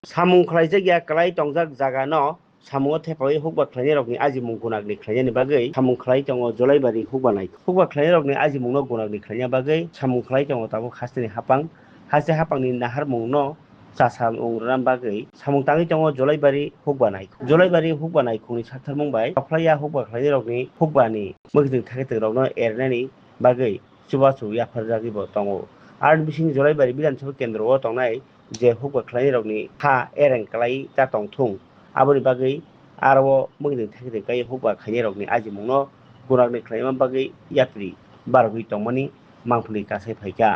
samung khlai jagya klai tongjak jaga no samung thepai hukba khlaini rokni ajimung gunakni khlaini bagui samung khlai tongo jolaibari hukba khlaini rokni ajimung no gunakni khlaini bagui samung khlai tongo tabo hasteni hapang haste hapangni naharmung no chasamung ram bagui samung tangi tongo jolaibari hukba naikungni saktharmung bai khlaiya hukba khlaini rokni hukbani mukding thakete rokno ernani bagui chubachu yafarjagui bo tongo ar bising jolaibari bidansabha kendro o tongnai je hukba khlaini rokni ha ereng klai ta tongthung aboni bagui aro mukding thakete kai hukba khlaini rokni ajimung no gurakni khlaima bagui yatri bargui tongmani mangpili kasai phaikha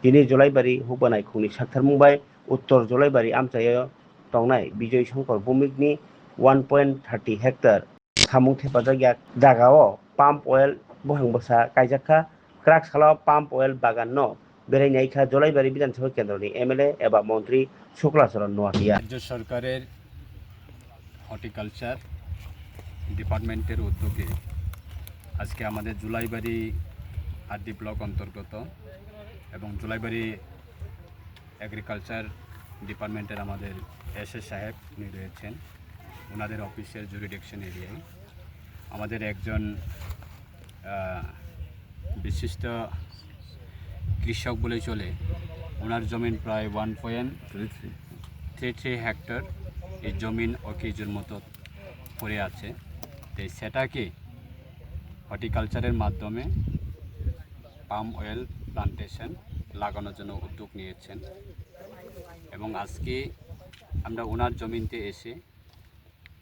tini jolaibari hukba naikungni saktharmung bai uttor jolaibari amchaio tongnai Bijoy Shankar Bhumikni 1.30 hectare samung thepajak jagao palm oil buhang bwsa kaijakha krak sala palm oil bagan no berai naikha jolaibari bidansabha kendroni MLA eba মন্ত্রী শুক্লাচরণ নোয়াকিয়া রাজ্য সরকারের horticulture ডিপার্টমেন্টের উদ্যোগে আজকে আমাদের Julaibari RD block অন্তর্গত এবং Julaibari agriculture ডিপার্টমেন্টের আমাদের এসএস সাহেব উনি রয়েছেন ওনাদের অফিসের জুরিডিকশন এরিয়ায় আমাদের একজন বিশিষ্ট কৃষক বলে চলে ওনার জমিন প্রায় 1.33 হেক্টর এই জমিন অকেজুর মতো পড়ে আছে তো সেটাকে হর্টিকালচারের মাধ্যমে পাম অয়েল প্লান্টেশন লাগানোর জন্য উদ্যোগ নিয়েছেন এবং আজকে আমরা ওনার জমিতে এসে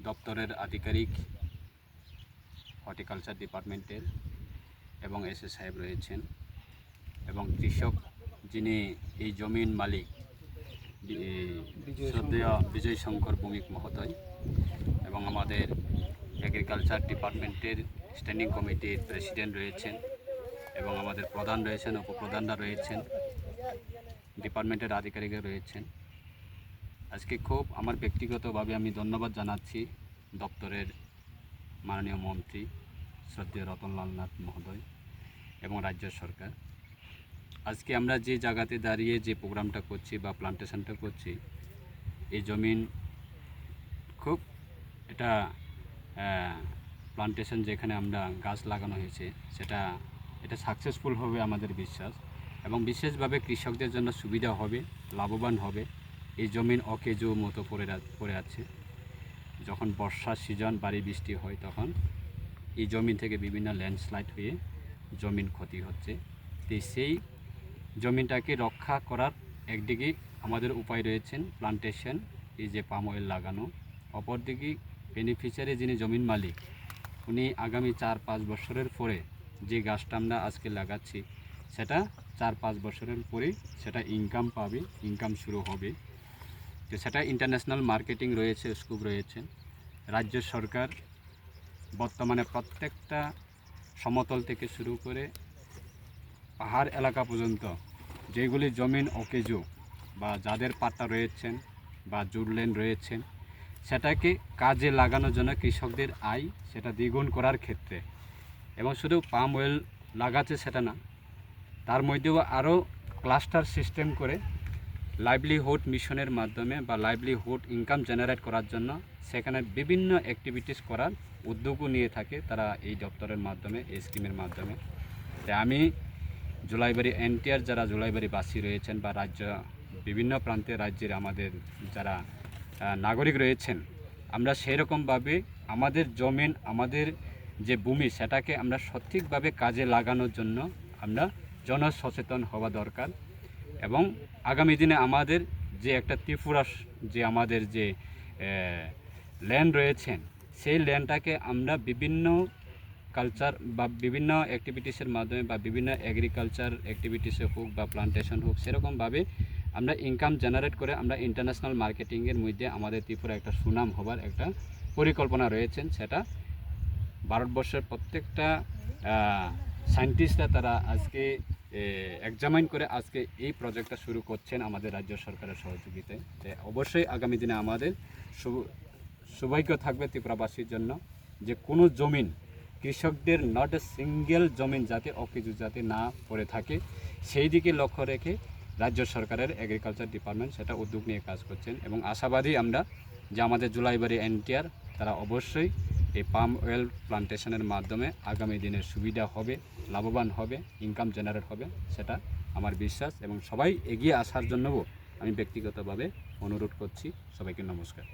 দপ্তরের আধিকারিক হর্টিকালচার ডিপার্টমেন্টের এবং এসএস সাহেব রয়েছেন এবং কৃষক যিনি এই জমির মালিক শ্রদ্ধেয় বিজয় শঙ্কর ভৌমিক মহোদয় এবং আমাদের এগ্রিকালচার ডিপার্টমেন্টের স্ট্যান্ডিং কমিটির প্রেসিডেন্ট রয়েছেন এবং আমাদের প্রধান রয়েছেন উপপ্রধানরা রয়েছেন ডিপার্টমেন্টের আধিকারিকরা রয়েছেন আজকে খুব আমার ব্যক্তিগতভাবে আমি ধন্যবাদ জানাচ্ছি দপ্তরের মাননীয় মন্ত্রী শ্রদ্ধেয় রতনলাল নাথ মহোদয় এবং রাজ্য সরকার আজকে আমরা যে জায়গাতে দাঁড়িয়ে যে প্রোগ্রামটা করছি বা প্লান্টেশনটা করছি এই জমিন খুব এটা প্লান্টেশন যেখানে আমরা গাছ লাগানো হয়েছে এটা সাকসেসফুল হবে আমাদের বিশ্বাস এবং বিশেষভাবে কৃষকদের জন্য সুবিধা হবে লাভবান হবে এই জমিন অকেজো মতো পড়ে আছে যখন বর্ষার সিজন ভারী বৃষ্টি হয় তখন এই জমিন থেকে বিভিন্ন ল্যান্ডস্লাইড হয়ে জমিন ক্ষতি হচ্ছে তো সেই জমিটাকে রক্ষা করার একদিকে আমাদের উপায় রয়েছেন প্লান্টেশন এই যে পাম অয়েল লাগানো অপরদিকে বেনিফিশিয়ারি যিনি জমিন মালিক উনি আগামী 4-5 বছরের পরে যে গাছটা আমরা আজকে লাগাচ্ছি সেটা 4-5 বছরের পরে সেটা ইনকাম পাবে ইনকাম শুরু হবে তো সেটা ইন্টারন্যাশনাল মার্কেটিং রয়েছে স্কোপ রয়েছে রাজ্য সরকার বর্তমানে প্রত্যেকটা সমতল থেকে শুরু করে পাহাড় এলাকা পর্যন্ত যেগুলি জমিন অকেজো বা যাদের পাট্টা রয়েছেন বা জুড়লেন রয়েছেন সেটাকে কাজে লাগানোর জন্য কৃষকদের আয় সেটা দ্বিগুণ করার ক্ষেত্রে এবং শুধু পাম অয়েল লাগাচ্ছে সেটা না তার মধ্যেও আরও ক্লাস্টার সিস্টেম করে লাইভলিহুড মিশনের মাধ্যমে বা লাইভলিহুড ইনকাম জেনারেট করার জন্য সেখানে বিভিন্ন অ্যাক্টিভিটিস করার উদ্যোগও নিয়ে থাকে তারা এই দপ্তরের মাধ্যমে এই স্কিমের মাধ্যমে তাই আমি জুলাইবাড়ি এনটিআর যারা জুলাইবাড়িবাসী রয়েছেন বা রাজ্য বিভিন্ন প্রান্তে রাজ্যের আমাদের যারা নাগরিক রয়েছেন আমরা সেরকমভাবে আমাদের জমিন আমাদের যে ভূমি সেটাকে আমরা সঠিকভাবে কাজে লাগানোর জন্য আমরা জনসচেতন হওয়া দরকার এবং আগামী দিনে আমাদের যে একটা ত্রিপুরা যে আমাদের যে ল্যান্ড রয়েছেন সেই ল্যান্ডটাকে আমরা বিভিন্ন কালচার বা বিভিন্ন অ্যাক্টিভিটিসের মাধ্যমে বা বিভিন্ন এগ্রিকালচার অ্যাক্টিভিটিসে হোক বা প্লান্টেশন হোক সেরকমভাবে আমরা ইনকাম জেনারেট করে আমরা ইন্টারন্যাশনাল মার্কেটিংয়ের মধ্যে আমাদের ত্রিপুরা একটা সুনাম হবার একটা পরিকল্পনা রয়েছেন সেটা ভারতবর্ষের প্রত্যেকটা সায়েন্টিস্টরা তারা আজকে এক্সামাইন করে আজকে এই প্রজেক্টটা শুরু করছেন আমাদের রাজ্য সরকারের সহযোগিতায় তো অবশ্যই আগামী দিনে আমাদের সৌভাগ্য থাকবে ত্রিপুরাবাসীর জন্য যে কোনো জমিন কৃষকদের নট এ সিঙ্গেল জমিন যাতে অকেজো যাতে না পড়ে থাকে সেই দিকে লক্ষ্য রেখে রাজ্য সরকারের এগ্রিকালচার ডিপার্টমেন্ট সেটা উদ্যোগ নিয়ে কাজ করছেন এবং আশাবাদী আমরা যে আমাদের জুলাইবাড়ি এনটিআর তারা অবশ্যই এই পাম অয়েল প্লান্টেশনের মাধ্যমে আগামী দিনের সুবিধা হবে, লাভবান হবে, ইনকাম জেনারেট হবে, সেটা আমার বিশ্বাস এবং সবাই এগিয়ে আসার জন্যও আমি ব্যক্তিগতভাবে অনুরোধ করছি। সবাইকে নমস্কার।